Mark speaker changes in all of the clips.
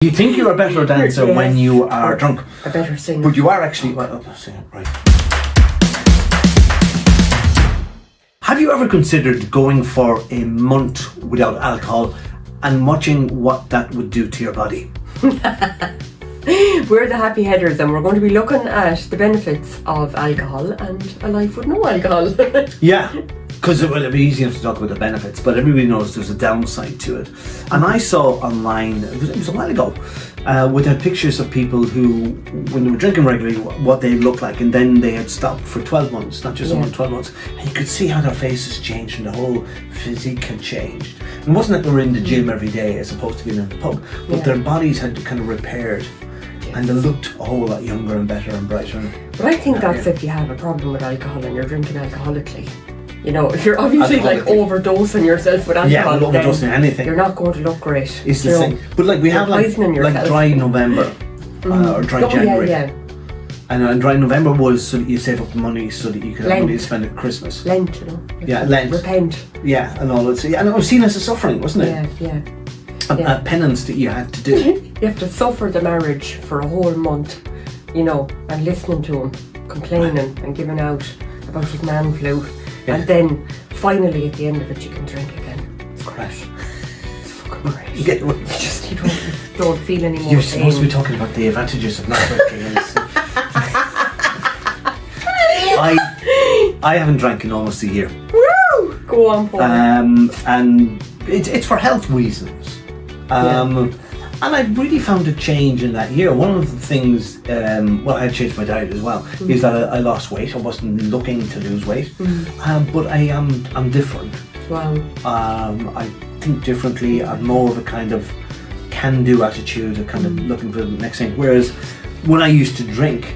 Speaker 1: You think you're a better dancer when you are drunk.
Speaker 2: A better singer.
Speaker 1: But you are actually... Well, right. Have you ever considered going for a month without alcohol and watching what that would do to your body?
Speaker 2: We're the happy headers, and we're going to be looking at the benefits of alcohol and a life with no alcohol.
Speaker 1: Yeah, because it'd be easy enough to talk about the benefits, but everybody knows there's a downside to it. And I saw online, it was a while ago, with pictures of people who, when they were drinking regularly, what they looked like, and then they had stopped for 12 months, not just 12 months, and you could see how their faces changed and the whole physique had changed. It wasn't that they were in the gym every day as opposed to being in the pub, but their bodies had kind of repaired. And they looked a whole lot younger and better and brighter.
Speaker 2: But I think that's if you have a problem with alcohol and you're drinking alcoholically. You know, if you're obviously like overdosing yourself with alcohol,
Speaker 1: not overdosing anything,
Speaker 2: you're not going to look great.
Speaker 1: It's the thing. But like we have like dry November or dry January. And dry November was so that you save up the money so that you could have money to spend at Christmas.
Speaker 2: Lent, you know.
Speaker 1: Yeah, Lent.
Speaker 2: Repent.
Speaker 1: Yeah, and all that. And it was seen as a suffering, wasn't it?
Speaker 2: Yeah.
Speaker 1: A penance that you had to do.
Speaker 2: You have to suffer the marriage for a whole month, you know, and listening to him complaining and giving out about his man flu, and then finally at the end of it you can drink again. It's great. It's fucking great. You don't feel any more.
Speaker 1: You're supposed to be talking about the advantages of not drinking. I haven't drank in almost a year.
Speaker 2: Woo! Go on, Paul.
Speaker 1: And it's for health reasons. And I really found a change in that year. One of the things, I had changed my diet as well, is that I lost weight. I wasn't looking to lose weight, but I'm different.
Speaker 2: Wow.
Speaker 1: I think differently. I'm more of a kind of can-do attitude, a kind of looking for the next thing. Whereas when I used to drink,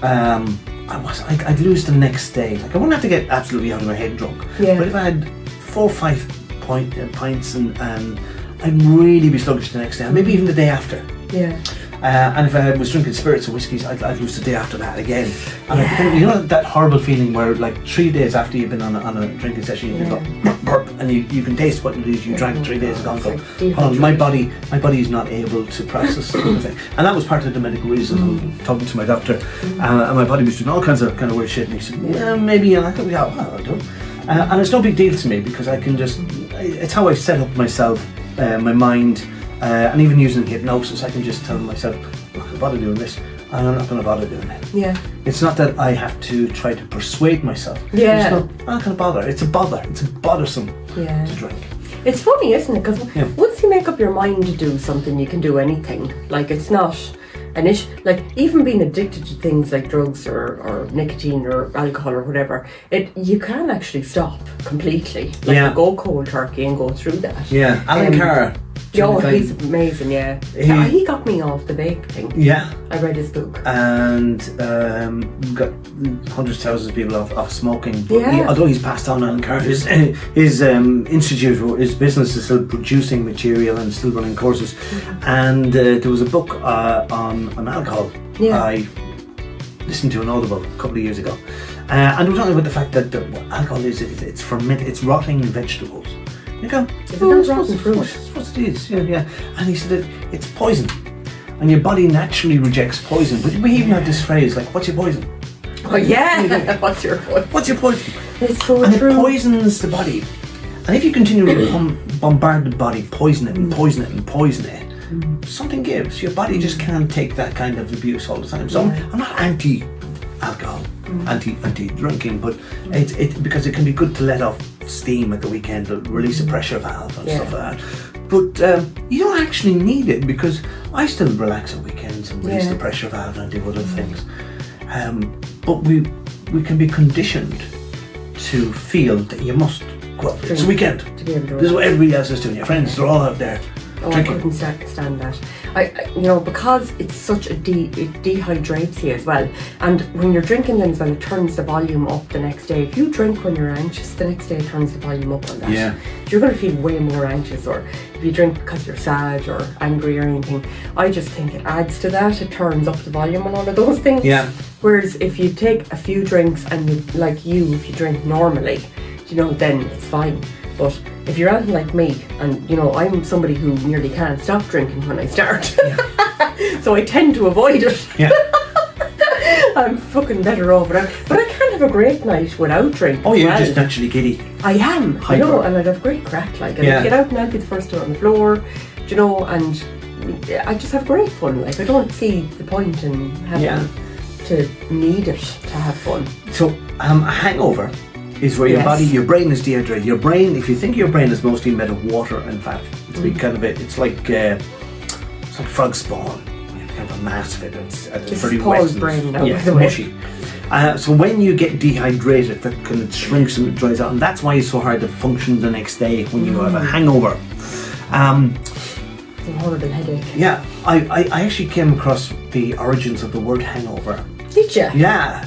Speaker 1: I'd lose the next day. Like I wouldn't have to get absolutely out of my head drunk. Yeah. But if I had 4 or 5 pints and I'd really be sluggish the next day, maybe even the day after.
Speaker 2: Yeah.
Speaker 1: And if I was drinking spirits or whiskies, I'd lose the day after that again. And I think, you know that horrible feeling where like 3 days after you've been on a drinking session, you can go burp, and you can taste what it is you drank 3 days ago. And go, my body is not able to process the thing. And that was part of the medical reasons. I'm talking to my doctor, and my body was doing all kinds of weird shit. And he said, yeah, maybe. And I thought, yeah, well, I don't. And it's no big deal to me because I can just. It's how I set up myself. My mind, and even using hypnosis, I can just tell myself, I'm not going to bother doing this, and I'm not going to bother doing it.
Speaker 2: Yeah.
Speaker 1: It's not that I have to try to persuade myself.
Speaker 2: Yeah.
Speaker 1: I'm not going to bother. It's a bother. It's bothersome to drink.
Speaker 2: It's funny, isn't it? Because once you make up your mind to do something, you can do anything. Like it's not an issue. Like even being addicted to things like drugs or nicotine or alcohol or whatever, you can actually stop completely. Like you go cold turkey and go through that.
Speaker 1: Yeah, Alan Carr.
Speaker 2: He's amazing. Yeah, he got me off the vape thing.
Speaker 1: Yeah,
Speaker 2: I read his book,
Speaker 1: and got hundreds of thousands of people off smoking. But although he's passed on Alan Carr, his institute, his business is still producing material and still running courses. And there was a book on alcohol. I listened to an Audible a couple of years ago, and it was talking about the fact that alcohol it's fermented, it's rotting vegetables. You go,
Speaker 2: it's rotten fruit.
Speaker 1: That's what it is. Yeah. And he said that it's poison, and your body naturally rejects poison. But we even have this phrase like, "What's your poison?"
Speaker 2: Oh yeah, what's your poison?
Speaker 1: What's your poison?
Speaker 2: It's so
Speaker 1: and
Speaker 2: true.
Speaker 1: It poisons the body, and if you continually bombard the body, poison it, something gives. Your body just can't take that kind of abuse all the time. So I'm not anti-alcohol, anti-drinking, but it's because it can be good to let off steam at the weekend, to release a pressure valve and stuff like that. But you don't actually need it, because I still relax at weekends and release the pressure valve and do other things. But we can be conditioned to feel that you must go out. It's a weekend. This is what everybody else is doing. Your friends, they're all out there.
Speaker 2: I couldn't stand that. Because it's such it dehydrates you as well. And when you're drinking then as well, it turns the volume up the next day. If you drink when you're anxious, the next day it turns the volume up on that. Yeah. You're going to feel way more anxious. Or if you drink because you're sad or angry or anything, I just think it adds to that. It turns up the volume on all of those things. Yeah. Whereas if you take a few drinks and if you drink normally, then it's fine. But if you're anything like me, and you know, I'm somebody who nearly can't stop drinking when I start, so I tend to avoid it.
Speaker 1: Yeah.
Speaker 2: I'm fucking better off without. But I can have a great night without drink.
Speaker 1: Oh, you're
Speaker 2: as well.
Speaker 1: just naturally giddy.
Speaker 2: I am,
Speaker 1: Hyper.
Speaker 2: you know, and I'd have great crack, like, and I'd get out and I'd be the first one on the floor, you know, and I just have great fun. Like, I don't see the point in having to need it to have fun.
Speaker 1: So, a hangover is where your body, your brain is dehydrated. Your brain, if you think your brain is mostly made of water and fat, it's kind of it's like frog spawn. Kind of a mass of it. It's very wet.
Speaker 2: Brain now,
Speaker 1: it's mushy. So when you get dehydrated, that kind of shrinks and it dries out, and that's why it's so hard to function the next day when you have a hangover.
Speaker 2: It's a horrible headache.
Speaker 1: Yeah, I actually came across the origins of the word hangover.
Speaker 2: Did you?
Speaker 1: Yeah.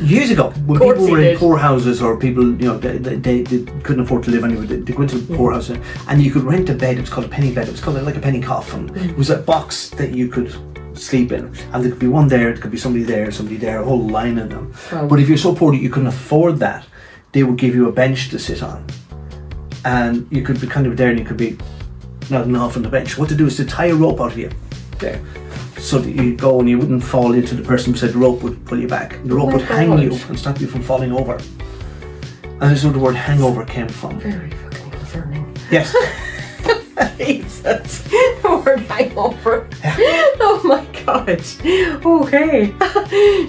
Speaker 1: Years ago, when people were in poor houses, or people, you know, they couldn't afford to live anywhere, they go into a poor house, and you could rent a bed. It was called a penny bed. It was called like a penny coffin. It was a box that you could sleep in, and there could be one there, there could be somebody there, a whole line of them. But if you're so poor that you couldn't afford that, they would give you a bench to sit on, and you could be kind of there, and you could be nodding off on the bench. What to do is to tie a rope out of you there, so that you go and you wouldn't fall into the person beside the rope would pull you back. The rope would hang you and stop you from falling over. And this is where the word hangover came from.
Speaker 2: Very fucking concerning.
Speaker 1: Yes.
Speaker 2: Jesus. The word hangover. Oh my god. Okay.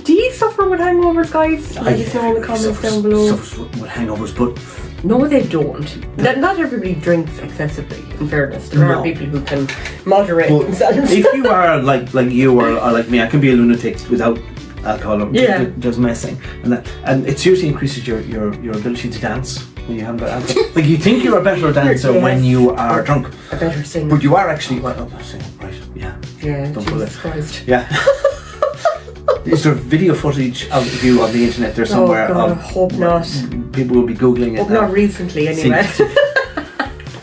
Speaker 2: Do you suffer with hangovers, guys? Let us know in the comments down below.
Speaker 1: Suffer with hangovers, but
Speaker 2: no, they don't. Not everybody drinks excessively, in fairness. There are people who can moderate themselves.
Speaker 1: If you are like you or like me, I can be a lunatic without alcohol or just messing, and it seriously increases your ability to dance when you haven't got alcohol. Like, you think you're a better dancer when you are drunk.
Speaker 2: A better singer.
Speaker 1: But you are actually right. Yeah.
Speaker 2: Yeah.
Speaker 1: Don't
Speaker 2: Jesus Christ.
Speaker 1: Yeah. Is there video footage of you on the internet there somewhere?
Speaker 2: Oh God, I hope not.
Speaker 1: People will be googling it.
Speaker 2: Hope not recently, anyway.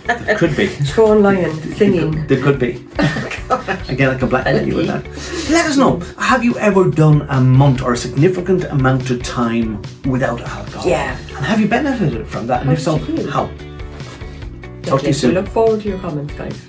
Speaker 1: There could be.
Speaker 2: Sean Leijen singing.
Speaker 1: There could be.
Speaker 2: Oh,
Speaker 1: Again, I can blackmail you with that. Let us know. Have you ever done a month or a significant amount of time without alcohol?
Speaker 2: Yeah.
Speaker 1: And have you benefited from that? And if so, how? Talk to you soon.
Speaker 2: We look forward to your comments, guys.